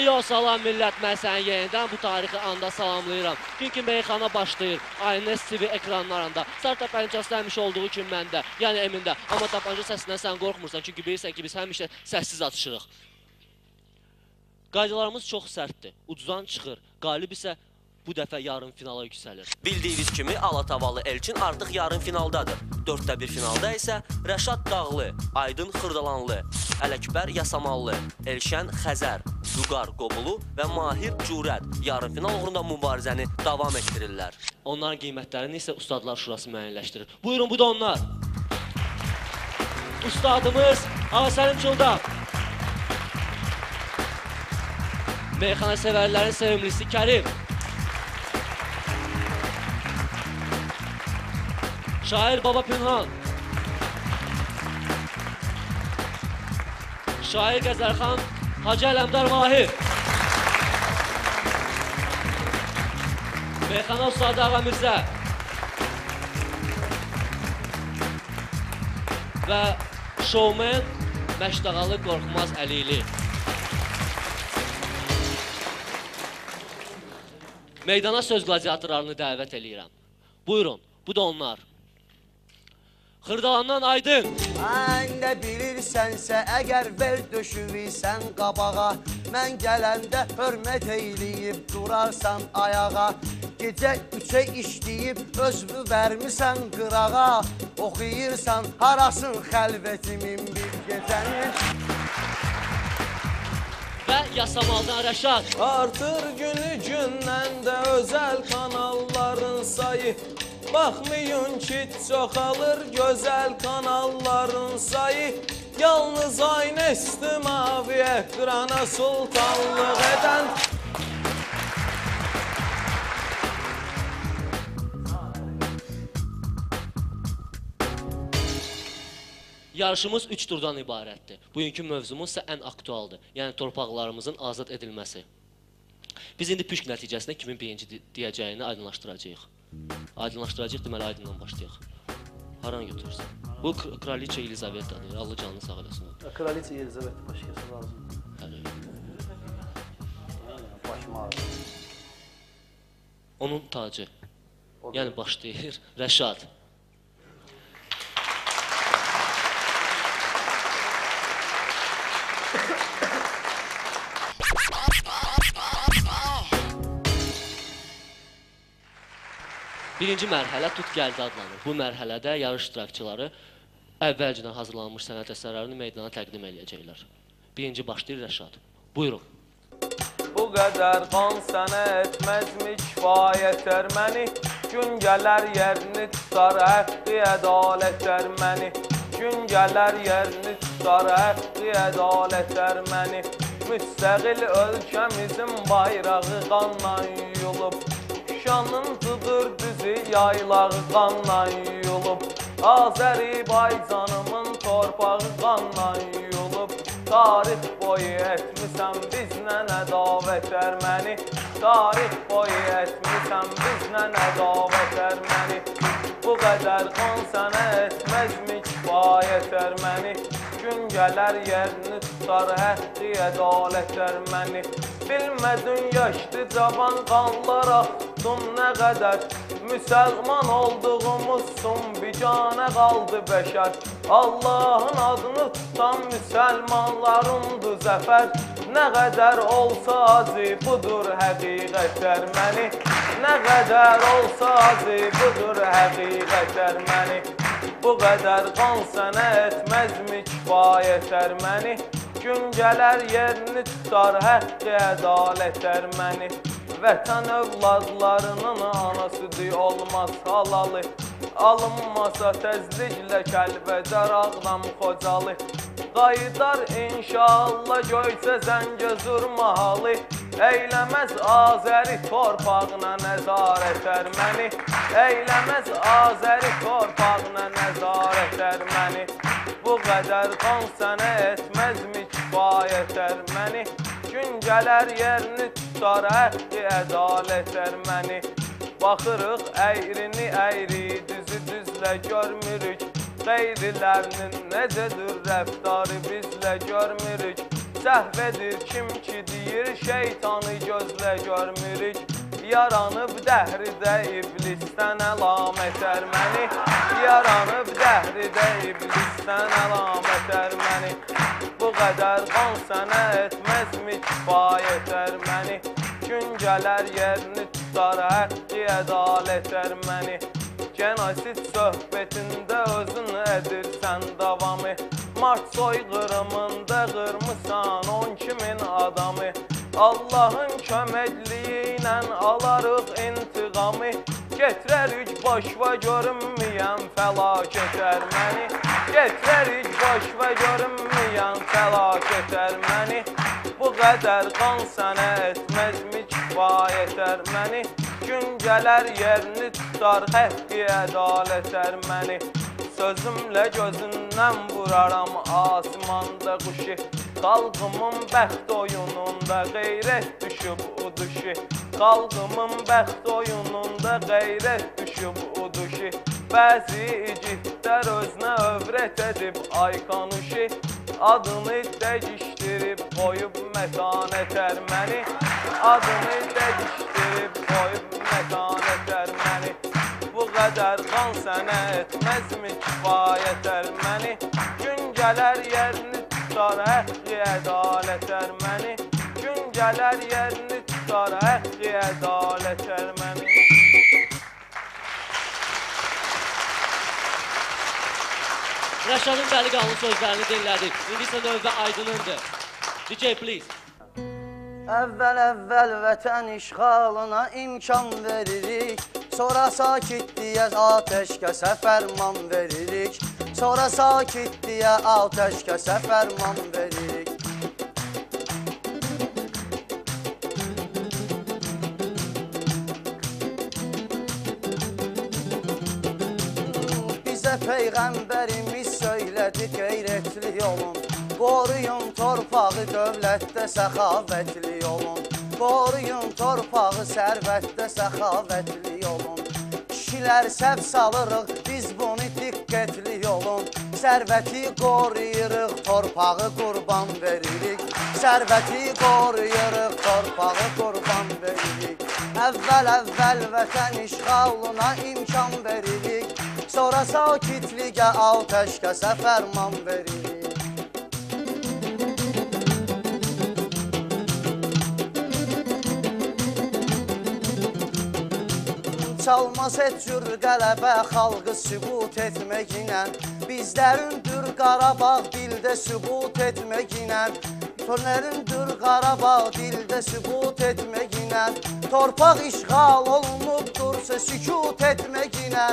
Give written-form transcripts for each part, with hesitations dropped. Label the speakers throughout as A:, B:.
A: Yox, salam millət, mən səni yenidən bu tarixi anda salamlayıram. Çünki meyxana başlayır, Aynes TV ekranlarında. Sar tapanca həmişə olduğu kimi məndə, yəni Emində. Amma tapanca səsindən sən qorxmursan, çünki bilirsən ki, biz həmişə səssiz atışırıq. Qaydalarımız çox sərtdir, ucuzdan çıxır, qalib isə bu dəfə yarım finala yüksəlir. Bildiyiniz kimi Alatavalı Elçin artıq yarım finaldadır. 4də 1 finalda isə Rəşad Dağlı, Aydın Xırdalanlı, Ələkbər Yasamallı, Elşən Xəzər, Vüqar Qobulu və Mahir Cürət yarım final uğrunda mübarizəni davam etdirirlər. Onların qiymətlərini isə Ustadlar Şurası müəyyənləşdirir. Buyurun, bu da onlar. Ustadımız Ağasəlim Çılda. Meyxana sevərlərin sevimlisi Kərim. Şair Baba Pünhan. Şair Qəzərxan Hacı Ələmdar Mahir. Meyxana Ustadı Ağa Mirzə. Və şovmen Məşdağalı Qorxmaz Əliyli. Meydana söz qladiatorlarını dəvət eləyirəm. Buyurun, bu da onlar. Xırdalandan Aydın.
B: Mən də bilirsənsə, əgər ver döşüviysən qabağa, mən gələndə hörmət eyləyib durarsan ayağa. Gecə 3-ə işləyib özünü vermisən qırağa, oxuyırsan harasın xəlvətimin bir gecənin.
A: Və Yasamaldan Rəşad.
C: Artır günü gündən də özəl kanalların sayı. Baxmayın ki, çoxalır gözəl kanalların sayı. Yalnız Aynes-i mavi ekrana sultanlıq edən.
A: Yarışımız 3 turdan ibarətdir. Bugünkü mövzumuz isə ən aktualdır. Yəni torpaqlarımızın azad edilməsi. Biz indi püşk nəticəsində kimin birinci deyəcəyini aydınlaşdıracağıq. Aydınlaşdıracağıq, deməli Aydınla başlayaq. Haran götürürsən? Bu Kraliçe Elizavetadır. Allah canını sağ eləsin.
B: Kraliçe Elizaveta başkası lazımdır.
A: Hələ.
B: Başım ağrır.
A: Onun tacı. Yəni başlayır Rəşad. Birinci mərhələ Tut Gəldi adlanır. Bu mərhələdə yarış iştirakçıları əvvəlcədən hazırlanmış sənət əsərlərini meydana təqdim edəcəklər. Birinci başlayır Rəşad. Buyurun.
C: Bu qədər qan sənə etməzmi kifayət məni? Gün gələr yerini tutar həqqi ədalət məni. Gün gələr yerini tutar həqqi ədalət məni. Müstəqil ölkəmizin bayrağı qanla yuyulub. Şanın tudur düzü yaylağı qanla yuyulub. Azərbaycanımın torpağı qanla yuyulub. Tarix boyu etmisən bizlə ədavət məni. Tarix boyu etmisən bizlə ədavət məni. Bu qədər qan sənə etməzmi kifayət məni? Gün gələr yerini tutar həqqi ədalət məni. Bilmədin yaşlı cavan qanlar axtın nə qədər. Müsəlman olduğumuzsun biganə qaldı bəşər. Allahın adını tutan müsəlmanlarındır zəfər. Nə qədər olsa acı budur həqiqətlər məni. Nə qədər olsa acı budur həqiqətlər məni. Bu qədər qan sənə etməzmi kifayətlər məni? Gün gələr yerini tutar həqqi ədalətlər məni. Vətən övladlarının anasıdır olmaz halalı. Alınmasa təzliklə Kəlbəcər Ağdam Xocalı. Qaydar inşallah göysə Zəngəzur mahalı. Eyləməz Azəri torpağına nəzarət məni. Eyləməz Azəri torpağına nəzarət məni. Bu qədər qan sənə etməzmi kifayət məni? Gün gələr yerini tutar həqqi ədalət məni. Baxırıq əyrini əyri, düzü düzlə görmürük. Qeyrilərinin necədir rəftarı bizlə görmürük. səhv edir kim ki deyir, şeytanı gözlə görmürük. Yaranıb dəhridə iblisdən əlamət ərməni, yaranıb dəhridə iblisdən əlamət ərməni. Bu qədər qan sənə etməzmi kifayət ərməni, gün gələr yerini tutar həqqi ədalət ərməni. Genosid söhbətində özün edirsən davamı, Mart soyqırımında qırmısan 12.000 adamı. Allahın köməkliyi ilə alarıq intiqamı, getirərik başva görünməyən fəlakət ərməni, getirərik başva görünməyən fəlakət ərməni. Bu qədər qan sənə etməzmi kifayət ərməni, gün gələr yerini tutar həqqi ədalət ərməni. Sözümlə gözündən vuraram asimanda quşu, xalqımın bəxt oyununda qeyrət düşüb uduşu, xalqımın bəxt oyununda qeyrət düşüb uduşu. Bəzi igidlər özünə övrət edib ayqanuşu, adını dəyişdirib qoyub mətanət ərməni, adını dəyişdirib qoyub mətanət ərməni. Bu qədər qan sənə etməzmi kifayət ərməni, gün gələr yerini tutar həqqi ədalət ərməni, gün gələr yerini tutar həqqi ədalət ərməni.
A: Rəşadın dəliqanlı sözlərini dinlədik. İndi isə növbə Aydınındır. DJ please.
B: Əvvəl vətən işğalına imkan veririk, sonra sakitliyə atəşkəsə fərman veririk, sonra sakitliyə atəşkəsə fərman veririk. Bizə Peyğəmbərimiz söylədi qeyrətli olun, qoruyun torpağı dövlətdə səxavətli olun, qoruyun torpağı sərvətdə səxavətli olun. Kişilər səhv salırıq, biz bunu diqqətli olun, sərvəti qoruyuruq, torpağı qurban veririk, sərvəti qoruyuruq, torpağı qurban veririk. Əvvəl vətən işğalına imkan veririk, sonra sakitliyə atəşkəsə fərman veririk. Çalmaz et cür qələbə xalqı sübut etməklə, bizlərindir Qarabağ dildə sübut etməklə, Tönərindir Qarabağ dildə sübut etməklə, torpaq işğal olunubdursa sükut etməklə,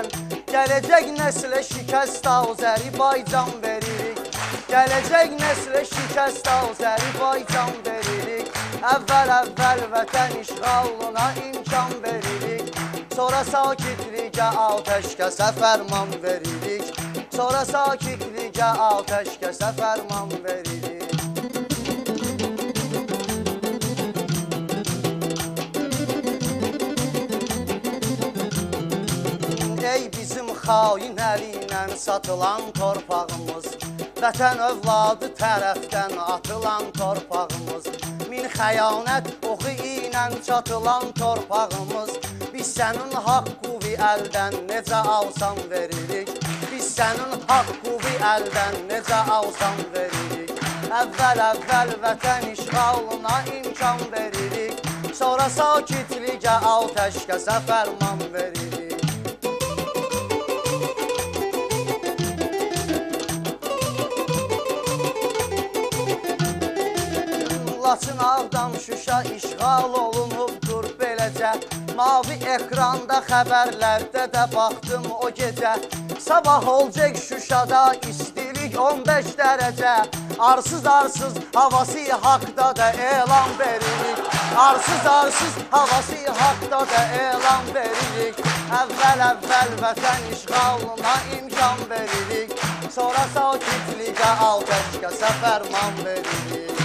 B: gələcək nəslə şikəst Azərbaycan veririk, gələcək nəslə şikəst Azərbaycan veririk. Əvvəl vətən işğalına imkan veririk, sonra sakitliyə atəşkəsə fərman veririk, sonra sakitliyə atəşkəsə fərman veririk. Ey bizim xain əlinlə satılan torpağımız, vətən övladı tərəfdən atılan torpağımız, min xəyanət oxu ilə çatılan torpağımız, biz sənin haqqı əldən necə alsan veririk, biz sənin haqqı əldən necə alsan veririk. Əvvəl vətən işğalına imkan veririk, sonra sakitliyə atəşkəsə fərman veririk. Laçın, Ağdam, Şuşa işğal olunubdur beləcə, mavi ekranda xəbərlərdə də baxdım o gecə. Sabah olacaq Şuşada istilik 15 dərəcə, arsız havası haqda da elan veririk, arsız havası haqda da elan veririk. Əvvəl vətən işğalına imkan veririk, sonra sakitliyə atəşkəsə fərman veririk.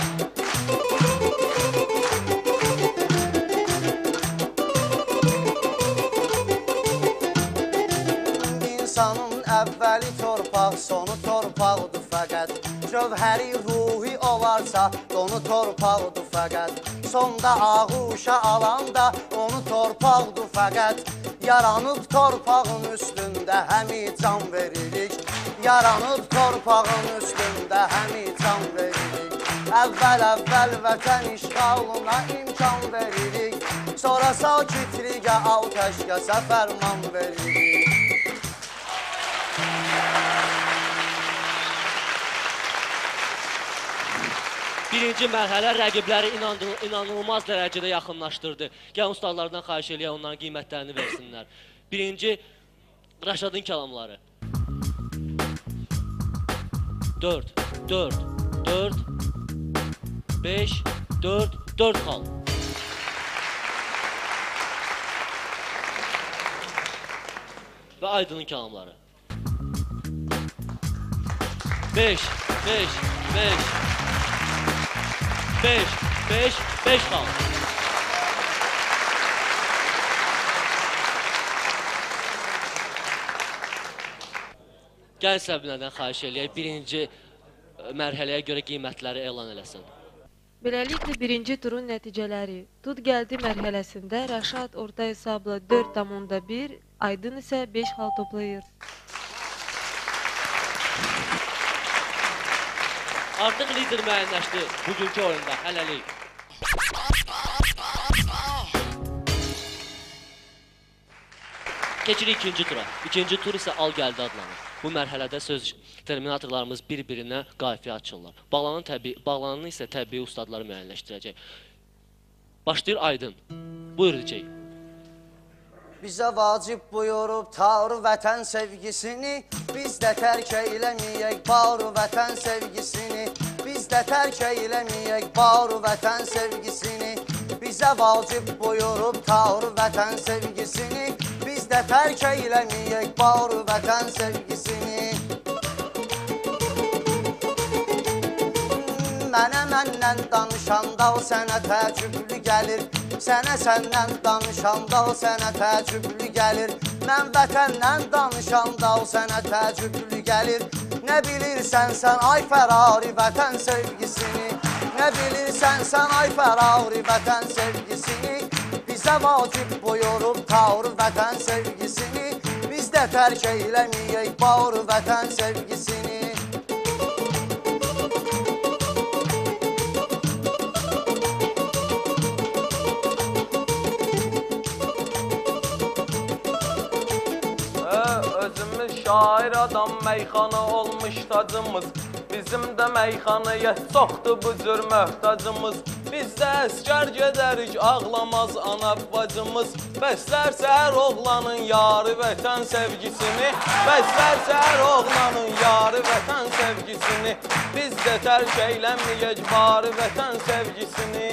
B: İnsanın əvvəli torpaq, sonu torpaqdır fəqət, cövhəri ruhi olarsa onu torpaqdır fəqət. Sonda ağuşa alanda onu torpaqdır fəqət. Yaranıb torpağın üstündə həmi can veririk. Yaranıb torpağın üstündə həmi can veririk. Əvvəl vətən işğalına imkan veririk. Sonra sakitliyə, atəşkəsə fərman veririk.
A: Birinci mərhələ rəqibləri inanılmaz dərəcədə yaxınlaşdırdı. Gəlin ustalardan xahiş eləyək, onların qiymətlərini versinlər. Birinci, Rəşadın kəlamları. 4, 4, 4, 5, 4, 4 xal. Və Aydının kəlamları. 5, 5, 5, 5 xal. Gəl Səbinədən xahiş eləyək, birinci mərhələyə görə qiymətləri elan eləsin.
D: Beləliklə, birinci turun nəticələri. Tut gəldi mərhələsində Rəşad orta hesabla 4,1, Aydın isə 5 xal toplayır.
A: Artıq lider müəyyənləşdi bugünkü oyunda, hələlik. Keçirik ikinci tura. İkinci tur isə al gəldi adlanır. Bu mərhələdə söz terminatorlarımız bir-birinə qafiyə açırlar. Bağlanan isə təbii ustadları müəyyənləşdirəcək. Başlayır Aydın. Buyur Ricey.
B: Bizə vacib buyurub tar vətən sevgisini, biz də tərk eyləməyək bar vətən sevgisini, biz də tərk eyləməyək bar vətən sevgisini. Bizə vacib buyurub tar vətən sevgisini, biz də tərk eyləməyək bar vətən sevgisini. Mənə məndən danışanda o sənə təəccüblü gəlir. Sənə səndən danışanda o sənə təəccüblü gəlir. Mən vətəndən danışanda o sənə təəccüblü gəlir. Nə bilirsən sən ay Fərari vətən sevgisini, nə bilirsən sən ay Fərari vətən sevgisini. Bizə vacib buyurub tar vətən sevgisini, biz də tərk eyləməyək bar vətən sevgisini.
C: Şair adam meyxana olmuş tacımız, bizim də meyxanaya çoxdur bu cür möhtacımız. Biz də əskər gedərik, ağlamaz ana bacımız. Bəslər səhər oğlanın yarı vətən sevgisini, bəslər səhər oğlanın yarı vətən sevgisini. Biz də tərk eyləməyək bari vətən sevgisini.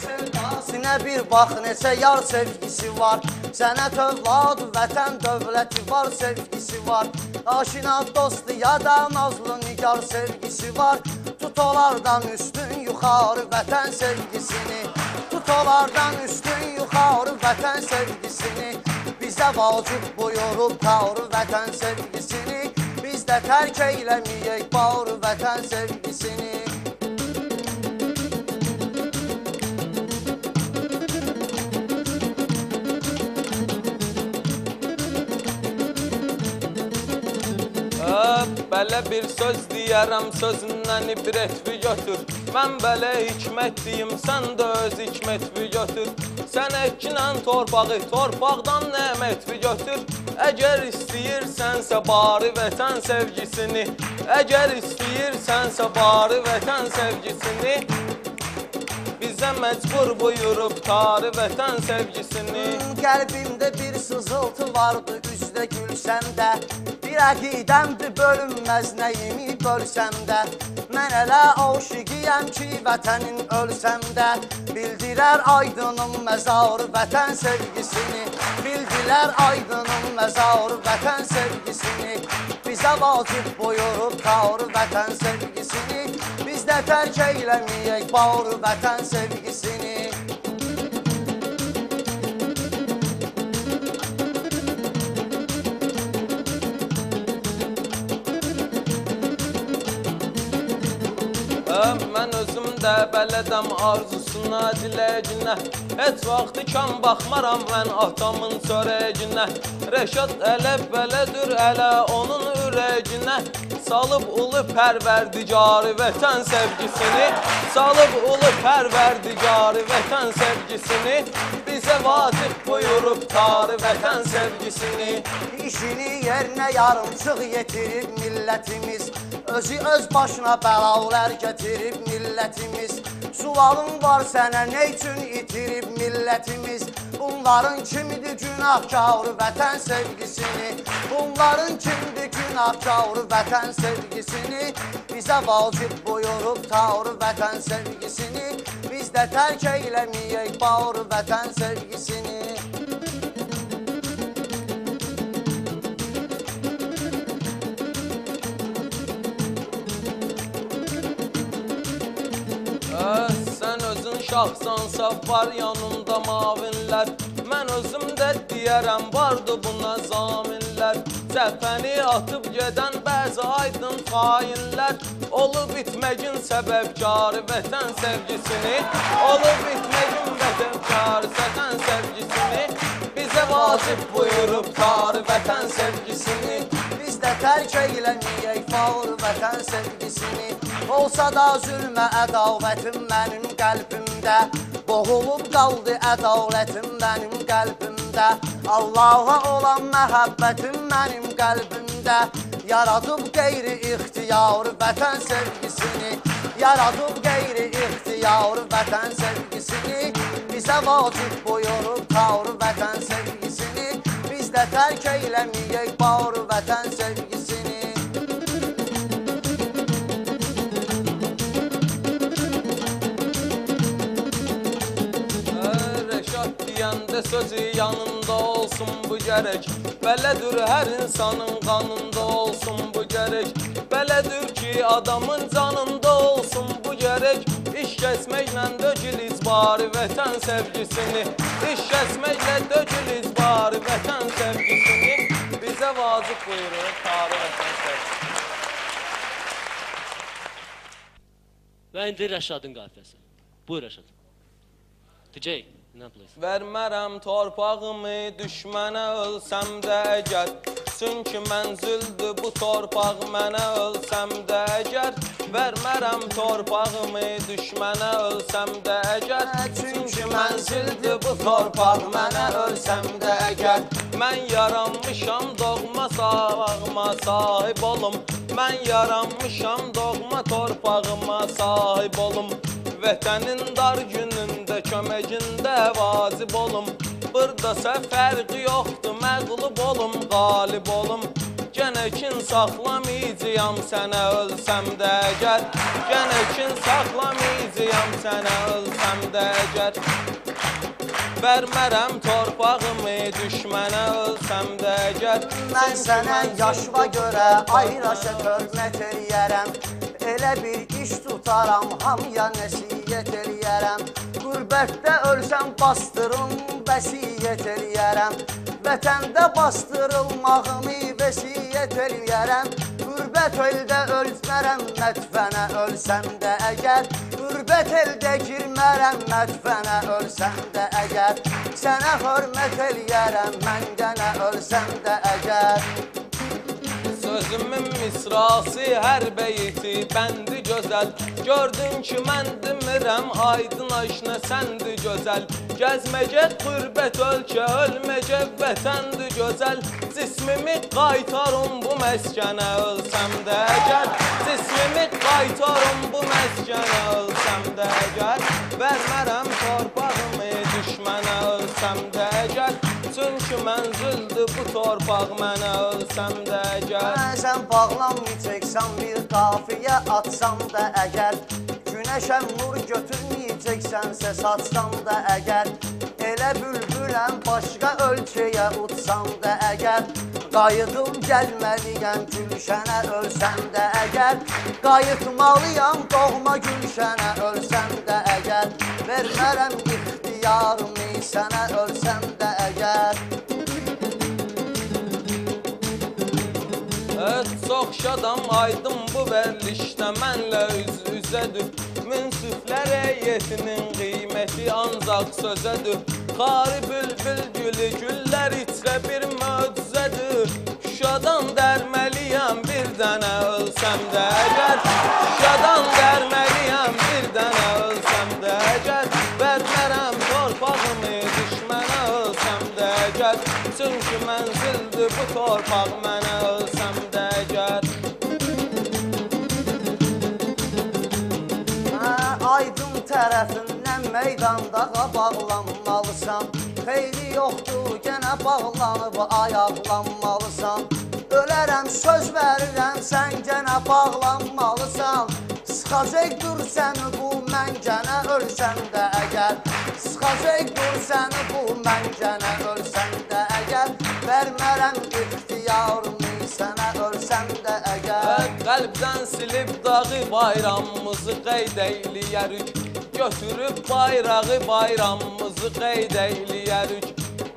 B: Sevdasinə bir bax neçə yar sevgisi var. Sənət övlad, vətən dövləti var sevgisi var. Aşina dostu ya da nazlı nigar sevgisi var. Tut onlardan üstün yuxarı vətən sevgisini, tut onlardan üstün yuxarı vətən sevgisini. Bizə vacib buyurub tar vətən sevgisini, biz də tərk eyləməyək bar vətən sevgisini.
C: Belə bir söz deyərəm, sözündən ibrətvi götür. Mən belə hikmət deyim, sən də öz hikmətvi götür. Sən əkinən torpağı, torpaqdan nəmətvi götür. Əgər istəyirsənsə bari vətən sevgisini, əgər istəyirsənsə bari vətən sevgisini, bizə məcbur buyurub tarı vətən sevgisini.
B: Qəlbimdə bir sızıltı vardı, üzdə gülsəm də, bir əqidəmdir bölünməz nəyimi bölsəm də. Mən elə aşiqiyəm ki, vətənin ölsəm də, bildilər Aydının məzarı vətən sevgisini, bildilər Aydının məzarı vətən sevgisini. Bizə vacib buyurub tar vətən sevgisini, biz də tərk eyləməyək bar vətən sevgisini.
C: Mən özüm də bələdəm arzusuna, diləyinə. Heç vaxt ikən baxmaram mən atamın çörəyinə. Rəşad ələ belədir ələ onun ürəyinə. Salıb ulu pərverdigarı vətən sevgisini, salıb ulu pərverdigarı vətən sevgisini, bizə vacib buyurub tarı vətən sevgisini.
B: İşini yerinə yarımçıq yetirib millətimiz, özü öz başına bəlalar gətirib millətimiz. Sualın var sənə, nə üçün itirib millətimiz? Bunların kimdir günahkar vətən sevgisini? Bunların kimdir günahkar vətən sevgisini? Bizə vacib buyurub tar vətən sevgisini, biz də tərk eyləməyək bağır vətən sevgisini.
C: Sən özün şahsansa var yanında mavinlər, mən özüm də deyərəm vardı buna zaminlər. Cəfəni atıb gedən bəzi aydın xainlər, olub bitməyin səbəbkarı vətən sevgisini, olub bitməyin vətənkarı vətən sevgisini, bizə vacib buyurub tarı vətən sevgisini,
B: biz də tərk eyləməyək bağır vətən sevgisini. Olsa da zülmə ədalətim mənim qəlbimdə, boğulub qaldı ədalətim mənim qəlbimdə. Allaha olan məhəbbətim mənim qəlbimdə, yaradıb qeyri-ixtiyar vətən sevgisini, yaradıb qeyri-ixtiyar vətən sevgisini, bizə vacib buyurub tar vətən sevgisini, biz də tərk eyləməyək bağır vətən sevgisini.
C: Deyəndə sözü yanında olsun bu gərək, belədir hər insanın qanında olsun bu gərək, belədir ki adamın canında olsun bu gərək. İş kəsməklə dökülüz bari vətən sevgisini, iş kəsməklə dökülüz bari vətən sevgisini, bizə vacib buyurur tarı vətən sevgisini.
A: Və indi Rəşadın qafiyəsi. Buyur Rəşad. DJ.
C: Vermərəm torpağımı düşmənə ölsəm də əgər, çünki mənzildir bu torpaq mənə ölsəm də əgər. Vermərəm torpağımı düşmənə ölsəm də əgər, çünki mənzildir bu torpaq mənə ölsəm də əgər. Mən yaranmışam doğma sağıma sahib olum, mən yaranmışam doğma torpağıma sahib olum. Vətənin dar günündə köməyində vacib olum, buradasa fərqi yoxdur məğlub olum, qalib olum. Gənəkin saxlamayacağam sənə ölsəm də əgər, gənəkin saxlamayacağam sənə ölsəm də əgər. Vermərəm torpağımı düşmənə ölsəm də əgər.
B: Mən sənə yaşva görə ayraşa hörmət eləyərəm, elə bir iş tutaram hamıya nəsiyyət eləyərəm. Qürbətdə ölsəm bastırım vəsiyyət eləyərəm, vətəndə bastırılmağımı vəsiyyət eləyərəm. Qürbət eldə ölmərəm mədfənə ölsəm də əgər, qürbət eldə girmərəm mədfənə ölsəm də əgər. Sənə hörmət eləyərəm mən gənə ölsəm də əgər.
C: Sözümün misrası hər beyti bəndi gözəl, gördün ki mən demirəm aydın aşna səndi gözəl. Gəzməcək qürbət ölkə, ölməcək vətəndi gözəl. Cismimi qaytarım bu məskənə ölsəm də əgər, cismimi qaytarım bu məskənə ölsəm də əgər. Vermərəm torpağımı düşmənə ölsəm də əgər, çünki mənzildir bu torpaq mənə ölsəm də əgər.
B: Sən bağlanmayacaqsan bir qafiyə atsam da əgər, günəşə nur götürməyəcəksənsə satsam da əgər. Elə bülbüləm başqa ölkəyə utsam da əgər, qayıdım gəlməliyəm gülşənə ölsəm də əgər. Qayıtmalıyam doğma gülşənə ölsəm də əgər, vermərəm ixtiyarımı sənə ölsəm də əgər.
C: Çox Şadam aydın bu verilişdə mənlə üz-üzədir. Münsiflər heyətinin qiyməti ancaq sözədir. Xari bülbül gülü güllər içrə bir möcüzədir. Şuşadan dərməliyəm bir dənə ölsəm də əgər. Şuşadan dərməliyəm bir dənə ölsəm də əgər. Vermərəm torpağımı düşmənə ölsəm də əgər. Çünki mənzildir bu torpaq mənə ölsəm də əgər.
B: Aydın tərəfindən meydanda bağlanmalısan. Xeyri yoxdur, genə bağlanıb ayaqlanmalısan. Ölərəm, söz verirəm, sən genə bağlanmalısan. Sıxacaqdır səni bu məncənə ölsən də əgər. Sıxacaqdır səni bu məncənə ölsən də əgər. Vermərəm ixtiyarımı sənə ölsən də əgər.
C: Qəlbdən silib dağı bayramımızı qeyd eyləyərik. Götürüb bayrağı bayramımızı qeyd eyləyərik.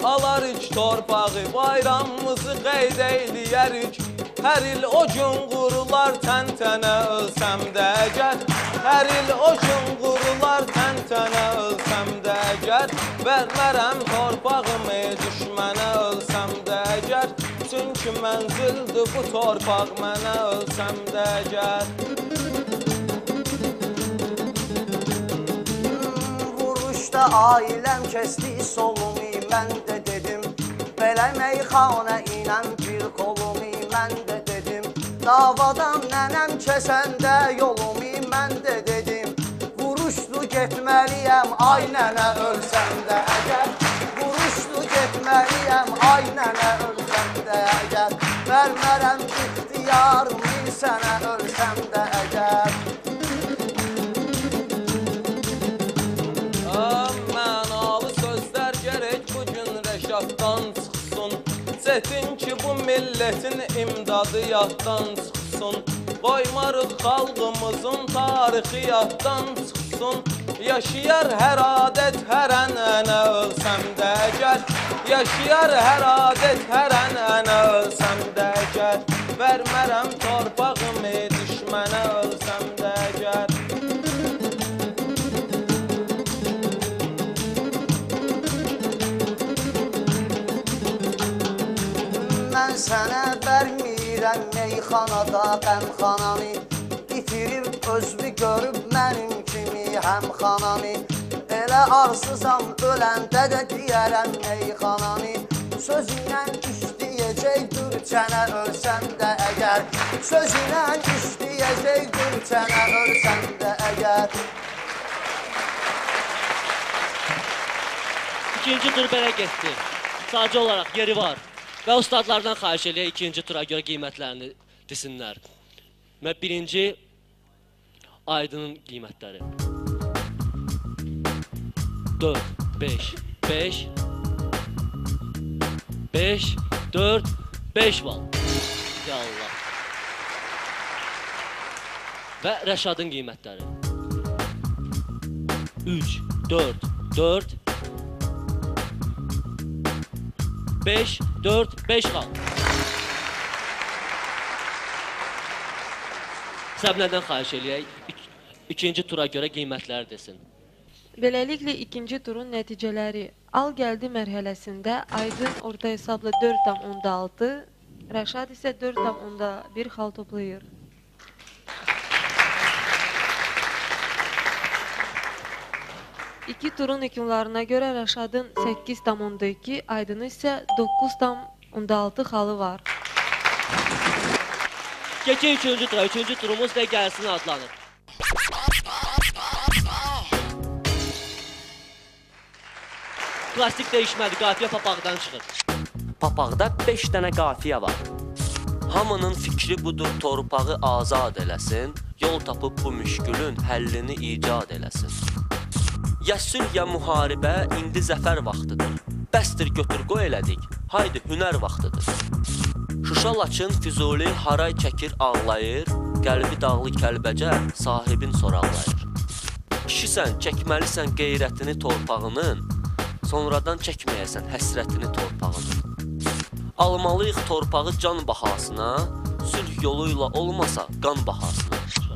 C: Alarıq torpağı bayramımızı qeyd eyləyərik. Hər il o gün qurular təntənə ölsəm də əgər. Hər il o gün qurular təntənə ölsəm də əgər. Vermərəm torpağımı düşmənə ölsəm də əgər. Çünki mənzildir bu torpaq mənə ölsəm də əgər.
B: Vuruşda ailəm kəsdi solumu, mən də dedim. Belə meyxanə ilə bir kolumu, mən də dedim. Davadan nənəm kəsəndə yolumu, mən də dedim. Vuruşlu getməliyəm, ay nənə ölsəm də əgər. Vuruşlu getməliyəm, ay nənə ölsəm də əgər. Vermərəm ixtiyarımı sənə ölsəm də əgər.
C: Mənalı sözlər gərək bugün rəşaddan çıxsın. Çətin ki bu millətin imdadı yaddan çıxsın. Qoymarıq xalqımızın tarixi yaddan çıxsın. Yaşayar hər adət, hər ənənə ölsəm də əgər. Yaşayar hər adət, hər ənənə ölsəm də əgər. Vermərəm torpağımı düşmənə ölsəm də əgər.
B: Mən sənə vermirəm meyxanada qəmxananı. İtirib özünü görüb mənim kimi həmxananı. Elə arsızam öləndə də deyərəm meyxananı. Sözünlə istəyəcəkdir çənə ölsəm də əgər. Sözünlə istəyəcəkdir çənə ölsəm də əgər.
A: İkinci tur belə getdi. Sadəcə olaraq yeri var. Və ustadlardan xahiş eləyək ikinci tura görə qiymətlərini desinlər. Və birinci Aydının qiymətləri. 4, 5, 5, 5, 4, 5 bal. Ya Allah. Və Rəşadın qiymətləri. 3, 4, 4, 5, 4, 5 xal. Səbnədən xahiş eləyək, ikinci tura görə qiymətləri desin.
D: Beləliklə ikinci turun nəticələri al gəldi mərhələsində Aydın orta hesabla 4,6, Rəşad isə 4,1 xal toplayır. İki turun hükümlarına görə Rəşadın 8,2, Aydın isə 9,6 xalı var.
A: Keçək üçüncü tura. Üçüncü turumuz da gəlsin adlanır. Plastik dəyişmədi, qafiyə papaqdan çıxır. Papaqda 5 dənə qafiyə var. Hamının fikri budur, torpağı azad eləsin, yol tapıb bu müşkülün həllini icad eləsin. Ya sülh, ya müharibə, indi zəfər vaxtıdır. Bəsdir götür qoy elədik, haydi hünər vaxtıdır. Şuşa, Laçın, Füzuli haray çəkir, ağlayır, qəlbi dağlı Kəlbəcər sahibin soraqlayır. Kişisən, çəkməlisən qeyrətini torpağının, sonradan çəkməyəsən həsrətini torpağının. Almalıyıq torpağı can bahasına, sülh yolu ilə olmasa qan bahasına çıxır.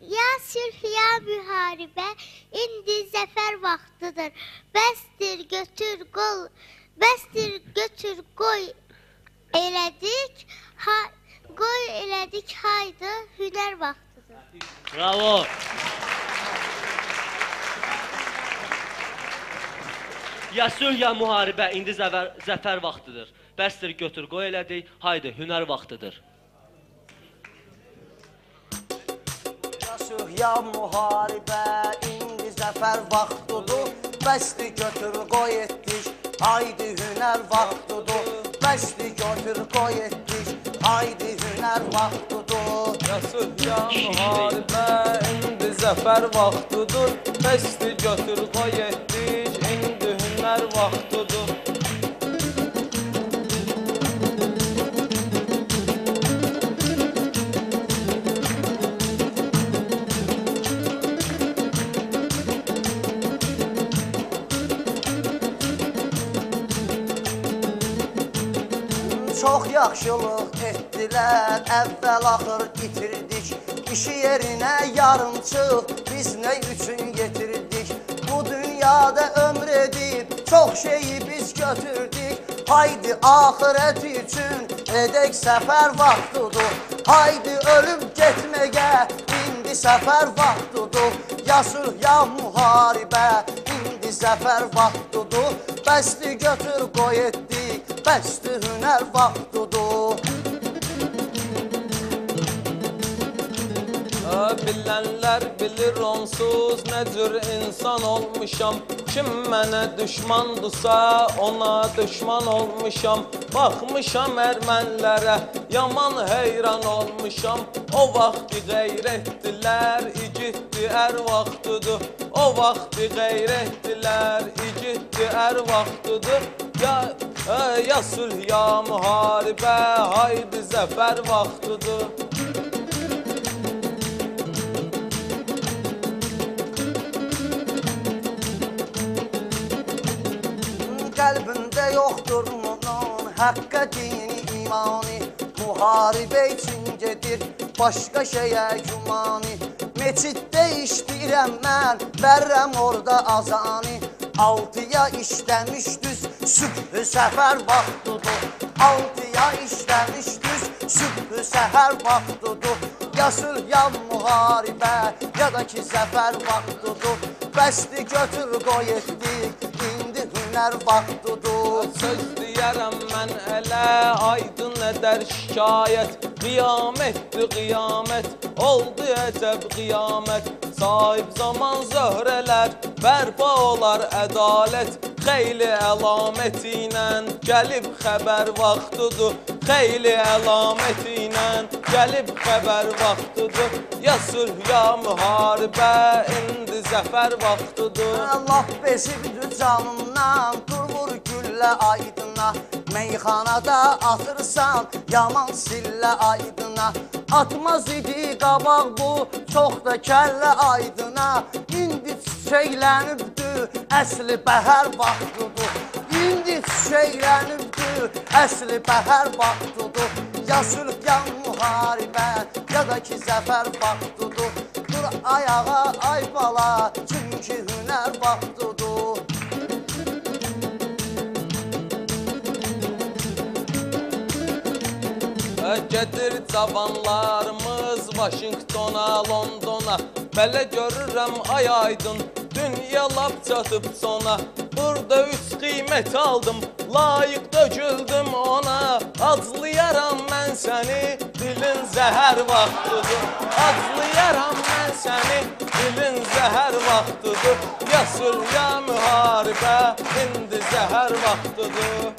E: Ya sülh ya müharibə, indi zəfər vaxtıdır. Bəsdir götür qoy elədik, haydı hünər vaxtıdır.
A: Bravo. Ya sülh ya müharibə, indi zəfər vaxtıdır. Bəsdir götür qoy elədik, haydi hünər vaxtıdır.
B: Ya müharibə, indi zəfər vaxtıdır. Bəsdir götür qoy etdik, haydi hünər vaxtıdır. Bəsdir götür qoy etdik, haydi hünər vaxtıdır.
C: Ya sülh ya müharibə, indi zəfər vaxtıdır. Bəsdir götür qoy etdik, indi hünər vaxtıdır.
B: Çox yaxşılıq etdilər, əvvəl-axır itirdik. İşi yerinə yarımçıq, biz nə üçün getirdik? Bu dünyada ömr edib, çox şeyi biz götürdük. Haydi axirət üçün edək səfər vaxtıdır. Haydi ölüb getməyə, indi səfər vaxtıdır. Ya sülh ya müharibə, indi zəfər vaxtıdır. Bəsdir götür qoy etdik, bəsdir hünər vaxtıdır.
C: Bilənlər bilir onsuz nə cür insan olmuşam. Kim mənə düşmandırsa ona düşman olmuşam. Baxmışam ermənlərə yaman heyran olmuşam. O vaxtı qeyrətdilər, igiddi ər vaxtıdır. O vaxtı qeyrətdilər, igiddi ər vaxtıdır. Ya sülh ya müharibə, haydi zəfər vaxtıdır.
B: Qəlbində yoxdur bunun həqqə dini imani. Müharibə üçün gedir başqa şeyə gümani. Meçiddə işləyirəm mən, verrəm orada azani. 6-ya işləmiş düz, sübhü səfər vaxtıdır. 6-ya işləmiş düz, sübhü səhər vaxtıdır. Ya sülh ya müharibə, ya da ki zəfər vaxtıdır. Bəsdir götür qoy etdik, indi hünər vaxtıdır.
C: Söz deyərəm mən ələ, aydın ədər şikayət. Qiyamətdir qiyamət, oldu əcəb qiyamət. Sahib zaman zöhrələr, bərpa olar ədalət. Xeyli əlamət ilə gəlib xəbər vaxtıdır. Xeyli əlamət ilə gəlib xəbər vaxtıdır. Ya sülh ya müharibə, indi zəfər vaxtıdır.
B: Allah bezibdir canımdan, durmur güllə aydına. Meyxanada atırsan, yaman sillə aydına. Atmaz idi qabaq bu, çox da kəllə aydına. İndi çiçəklənibdir, əsli bəhər vaxtıdır. İndi çiçəklənibdir, əsli bəhər vaxtıdır. Ya sülh ya müharibə, ya da ki zəfər vaxtıdır. Dur ayağa ay bala, çünki hünər vaxtıdır.
C: Gedir cavanlarımız Vaşingtona, Londona. Belə görürəm ay aydın, dünya lap çatıb sona. Burada 3 qiymət aldım, layiq döküldüm ona. Aclayaram mən səni, dilin zəhər vaxtıdır. Aclayaram mən səni, dilin zəhər vaxtıdır. Ya sülh ya müharibə, indi zəhər vaxtıdır.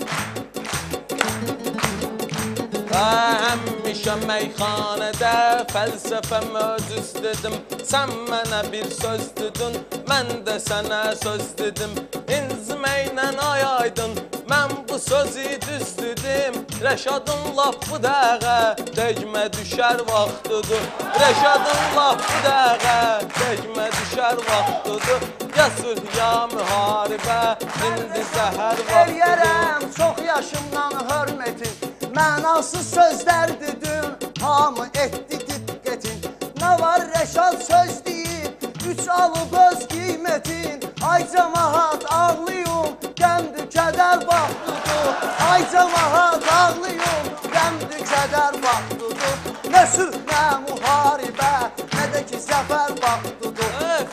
C: Gəlmişəm meyxanədə, fəlsəfəm öz dedim. Sən mənə bir söz dedin, mən də sənə söz dedim. İnciməklə ay aydın, mən bu sözü düz dedim. Rəşadın laf bu dəqiqə, degmə düşər vaxtıdır. Rəşadın laf bu dəqiqə, degmə düşər vaxtıdır. Ya sülh, ya müharibə, indi zəhər vaxtıdır.
B: Eləyərəm çox yaşımdan hörmətin, mənasız sözlər dedim, hamı etdi diqqətin. Nə var Rəşad söz deyib, üç alıb öz qiymətin. Ay cəmahat ağlayım, qəmdü kədər vaxtıdır. Ay cəmahat ağlayım, qəmdü kədər vaxtıdır. Nə sülh, nə müharibə, nə də ki zəfər vaxtıdır.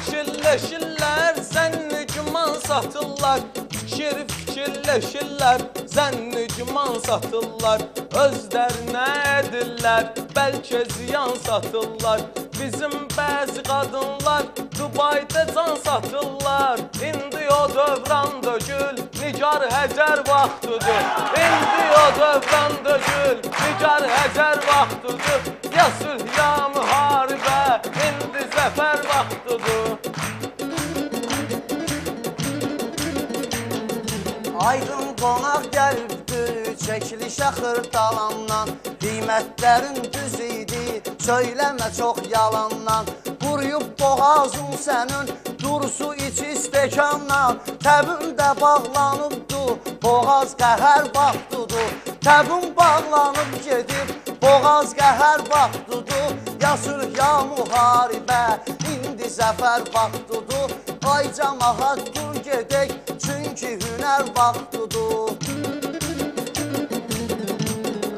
C: Fikirləşirlər, zənni güman satırlar. Fikirləşirlər, zənni güman satırlar. Özlərinə edirlər, bəlkə ziyan satırlar. Bizim bəzi qadınlar Dubayda can satırlar. İndi o dövran dögül, nigar həcər vaxtıdır. İndi o dövran dögül, nigar həcər vaxtıdır. Ya sülh, ya müharibə, indi zəfər vaxtıdır.
B: Aydın qonaq gəlibdir, çəkilişə xırdalandan. Qiymətlərin düz idi, söyləmə çox yalandan. Quruyub boğazın sənin, dursu içi stəkandan. Təbin də bağlanıbdır, boğaz qəhər vaxtıdır. Təbin bağlanıb gedib, boğaz qəhər vaxtıdır. Ya sülh, ya müharibə, indi zəfər vaxtıdır. Ay cəmahat dur gedək, çünki hünər vaxtıdır.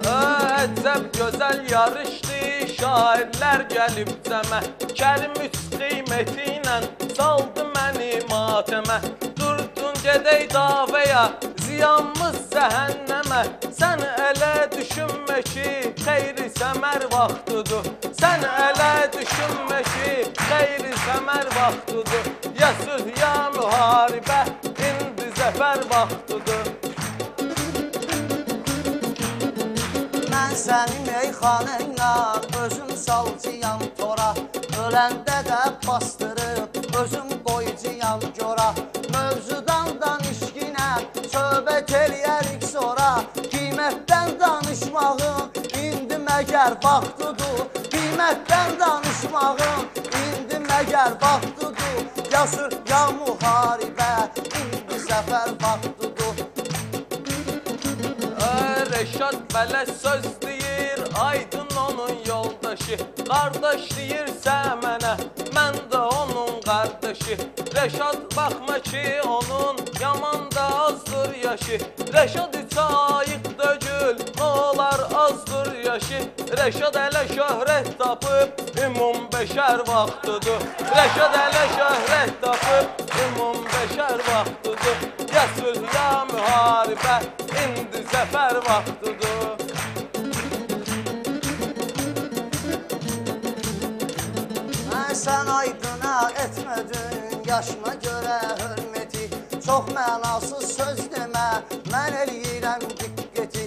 C: Əcəb gözəl yarışdı, şairlər gəlib cəmə. Kərim üç qiyməti ilə saldı məni matəmə. Durdun gedək davəyə, ziyanımız cəhənnəmə. Sən elə düşünmə ki, xeyri səmər vaxtıdır. Sən elə düşünmə ki, xeyri səmər vaxtıdır. Ya sülh, ya müharibə, indi zəfər vaxtıdır.
B: Mən səni meyxanəylə özüm salcıyam tora. Öləndə də bastırıb özüm qoyucuyam gora. Mövzudan danışqinə söhbət eləyərik sonra. Qiymətdən danışmağın indi məgər vaxtıdır. Qiymətdən danışmağın indi məgər vaxtıdır. Ya sülh, ya müharibə, indi zəfər vaxtıdır.
C: Rəşad belə söz deyir, Aydın onun yoldaşı. Qardaş deyirsə mənə, mən də onun qardaşı. Rəşad baxma ki, onun yaman da azdır yaşı. Rəşad üçə ayıq dögül, olar azdır yaşı. Rəşad elə şöhrət tapıb, ümum bəşər vaxtıdır. Rəşad elə şöhrət tapıb, ümum bəşər vaxtıdır. Ya sülh, ya müharibə, indi zəfər vaxtıdır.
B: Sən Aydına etmədin yaşına görə hörməti. Çox mənasız söz demə, mən eləyirəm diqqəti.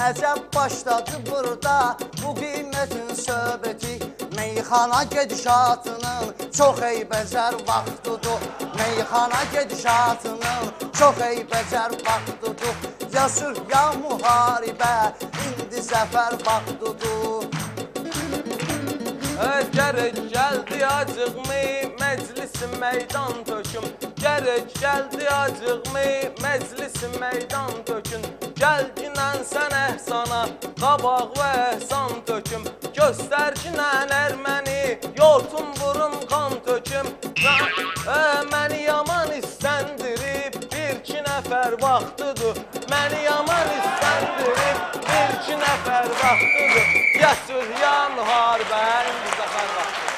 B: Əcəb başladı burada bu qiymətin söhbəti. Meyxana gedişatının çox eybəcər vaxtıdır. Meyxana gedişatının çox eybəcər vaxtıdır. Ya sülh, ya müharibə, indi zəfər vaxtıdır.
C: Gərək gəldi acıqmı, məclisi meydan töküm. Gərək gəldi acıqmı, məclisi meydan tökün. Gəlginən sən əhsana, qabaq və əhsan töküm. Göstərginən erməni, yortum vurum qan töküm. Məni yaman istəndirib, bir-iki nəfər vaxtıdır. Məni yaman istəndirib, bir-iki nəfər vaxtıdır. Ya sülh, ya müharibə, indi zəfər vaxtıdır.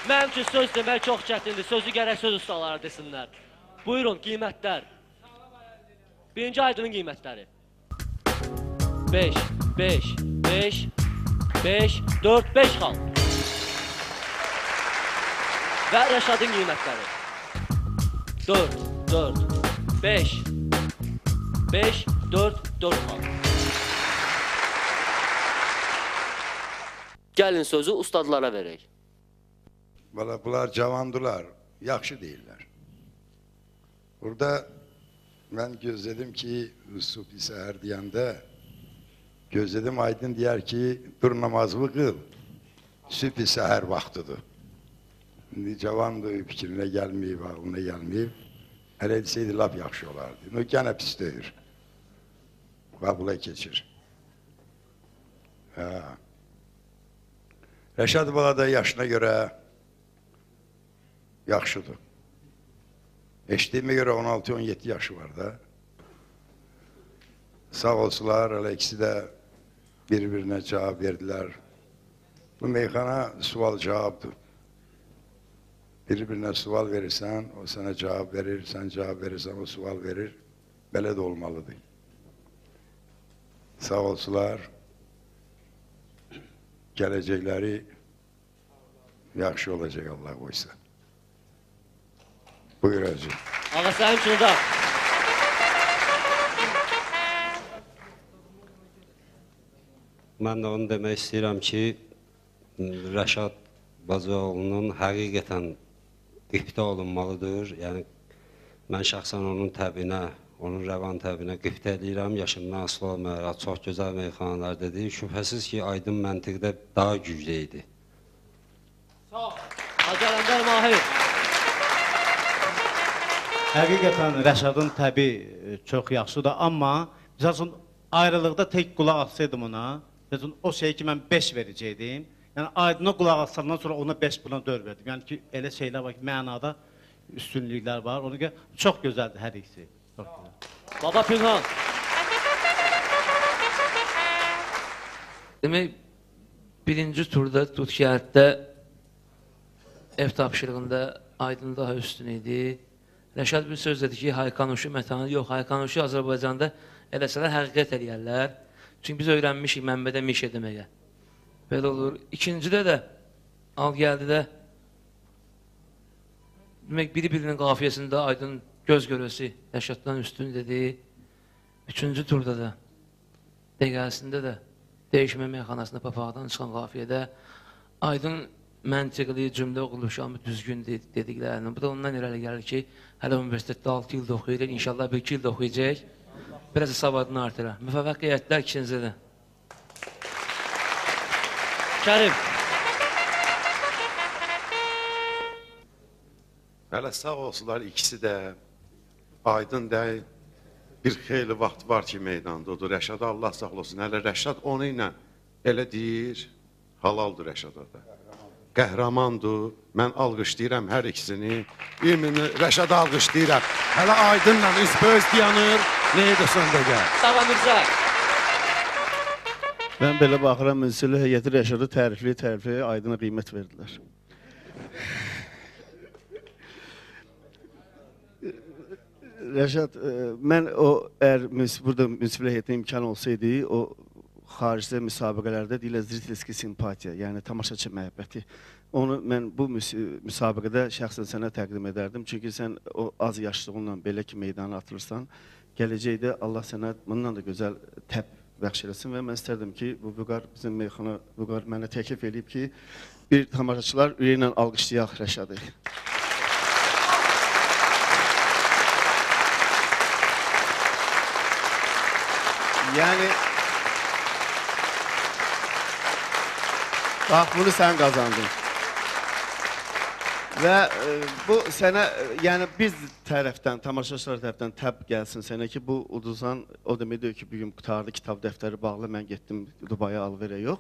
A: Mənim üçün söz demək çox çətindir. Sözü gərək söz ustaları desinlər. Buyurun, qiymətlər. Birinci Aydının qiymətləri. 5, 5, 5, 5, 4, 5 xal. Və Rəşadın qiymətləri. 4, 4, 5, 5, 4 xal. Gəlin sözü ustadlara verək.
F: Valla bunlar cavandılar, yaxşı deyirlər. Burada mən gözlədim ki, Sufi səhər deyəndə, gözlədim Aydın deyər ki, dur namazını qıl, Sufi səhər vaxtıdır. İndi cavandır, fikrinə gəlməyib, ağlına gəlməyib, hələ desəydi, lap yaxşı olardı. Gənə pis deyir, qabula keçir. Rəşad bala da yaşına görə yaxşıdır. Eşitdiyimə görə 16-17 yaşı var da. Sağ olsunlar, hələ ikisi də bir-birinə cavab verdilər. Bu meyxana sual-cavabdır. Bir-birinə sual verirsən, o sənə cavab verir, sən cavab verirsən, o sual verir. Belə də olmalıdır. Sağ olsunlar. Gələcəkləri yaxşı olacaq Allah qoysa. Buyur Hacı.
A: Ağa sənin üçün də.
G: Mən də onu demək istəyirəm ki, Rəşad Bacıoğlunun həqiqətən qibtə olunmalıdır. Yəni, mən şəxsən onun təbinə, onun rəvan təbinə qibtə eləyirəm. Yaşından asılı olmayaraq çox gözəl meyxanalar dedi. Şübhəsiz ki, Aydın məntiqdə daha güclü idi.
A: Sağ ol. Hacı Ələndər Mahir.
H: Həqiqətən Rəşadın təbi çox yaxşıdır, amma misal üçün ayrılıqda tək qulaq atsaydım ona, o şeyi ki, mən 5 verəcəkdim. Yəni, Aydına qulaq atsandan sonra ona 5, buna 4 verdim. Yəni ki, elə şeylər var ki, mənada üstünlüklər var. Ona görə çox gözəldir hər ikisi.
A: Baba Pünhan.
I: Demək, birinci turda Tutqiyətdə ev tapşırığında Aydın daha üstün idi. Rəşad bir söz dedi ki, Haykanuşu mətanı yox, Haykanuşu Azərbaycanda eləsələr həqiqət eləyərlər. Çünki biz öyrənmişik mənbədə mişə deməyə. Belə olur. İkincidə də, al gəldi də, demək, biri-birinin qafiyəsində Aydın göz görəsi Rəşaddan üstün dedi. Üçüncü turda da, dəqiqəsində də, dəyişmə meyxanasında papaqdan çıxan qafiyədə Aydın məntiqli cümlə quruluşamı düzgün dediklərini. Bu da ondan irəli gəlir ki, hələ universitetdə 6 ildə oxuyur, inşallah 1-2 ildə oxuyacaq. Biraz da savadını artırır. Müvəffəqiyyətlər ikincidir.
A: Kərim.
J: Hələ sağ olsunlar ikisi də, Aydın da bir xeyli vaxt var ki, meydandadır. Rəşada Allah saxla olsun. Hələ Rəşad onu ilə elə deyir, halaldır Rəşada da. Qəhrəmandır. Mən alqışlayıram hər ikisini. Rəşada alqışlayıram. Hələ Aydınla üz-böz dayanır. Neydi sonda gəl?
A: Sağ Mirzə.
H: Mən belə baxıram, Münsili heyəti Rəşadı tərifli Aydına qiymət verdilər. Rəşad, mən əgər burada münsifli heyətinə imkan olsaydı, o xaricdə müsabiqələrdə deyilə zritelski simpatiya, yəni tamaşaçı məhəbbəti. Onu mən bu müsabiqədə şəxsən sənə təqdim edərdim. Çünki sən o az yaşlığınla belə ki meydana atılırsan, gələcəkdə Allah sənə bundan da gözəl təb bəxş eləsin və mən istərdim ki, bu Vüqar bizim meyxana, Vüqar mənə təklif edib ki, bir tamaşaçılar ürəklə alqışlayaq Rəşadı. Yəni, bax, bunu sən qazandın. Və bu sənə, yəni biz tərəfdən, tamaşaçılar tərəfdən təb gəlsin sənə ki, bu uduzan, o demək deyir ki, bugün qutardı, kitab dəftəri bağlı, mən getdim Dubaya alverə yox.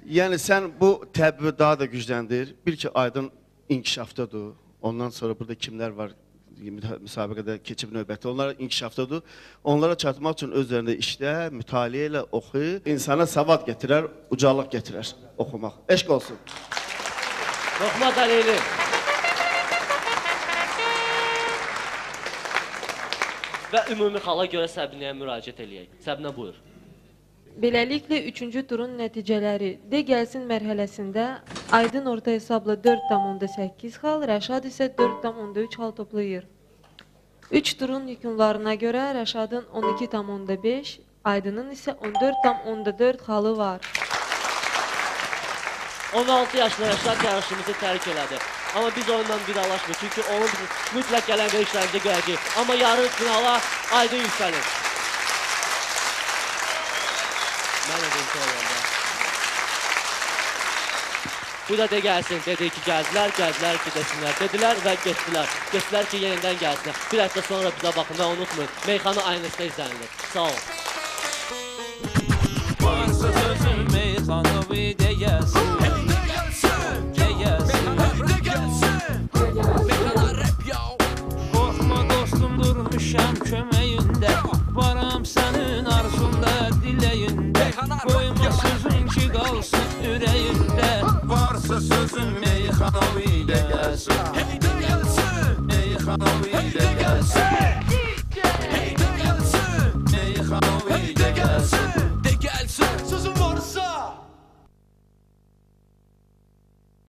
H: Yəni, sən bu təbi daha da gücləndir. Bir ki, Aydın inkişafdadır. Ondan sonra burada kimlər var? Müsabiqədə keçib növbəti, onlar inkişafdadır. Onlara çatmaq üçün öz üzərində işlə, mütaliə ilə oxu, insana savad gətirər, ucalıq gətirər oxumaq. Eşq olsun.
A: Lokman Əleyli. Və ümumi xala görə Səbinəyə müraciət eləyək. Səbinə buyur.
D: Beləliklə, 3-cü turun nəticələri de gəlsin mərhələsində Aydın orta hesabla 4,8 xal, Rəşad isə 4,3 xal toplayır. 3 turun yekunlarına görə Rəşadın 12,5, Aydının isə 14,4 halı var.
A: 16 yaşlı Rəşad yarışımızı tərk elədi. Amma biz onunla vidalaşmır. Çünki onun mütləq gələn verişlərimizə görəcəyik. Amma yarın finala Aydın yüksəlir. Mən edim söyləyəndə. Bu da gəlsin. Dedi ki, gəldilər ki, desinlər. Dedilər və getdilər. Getdilər ki, yenidən gəlsinlər. Bir həftə sonra bizə baxın və unutmayın. Meyxana aynısda izlənilir. Sağ ol.
K: Varsa sözüm meyxanovi deyəsin. Durmuşam köməyində, varam sənin arzunda, diləyində. Qoyma sözün ki, qalsın ürəyində. Varsa sözün meyxanovi deyəsin. Meyxanovi deyəsin.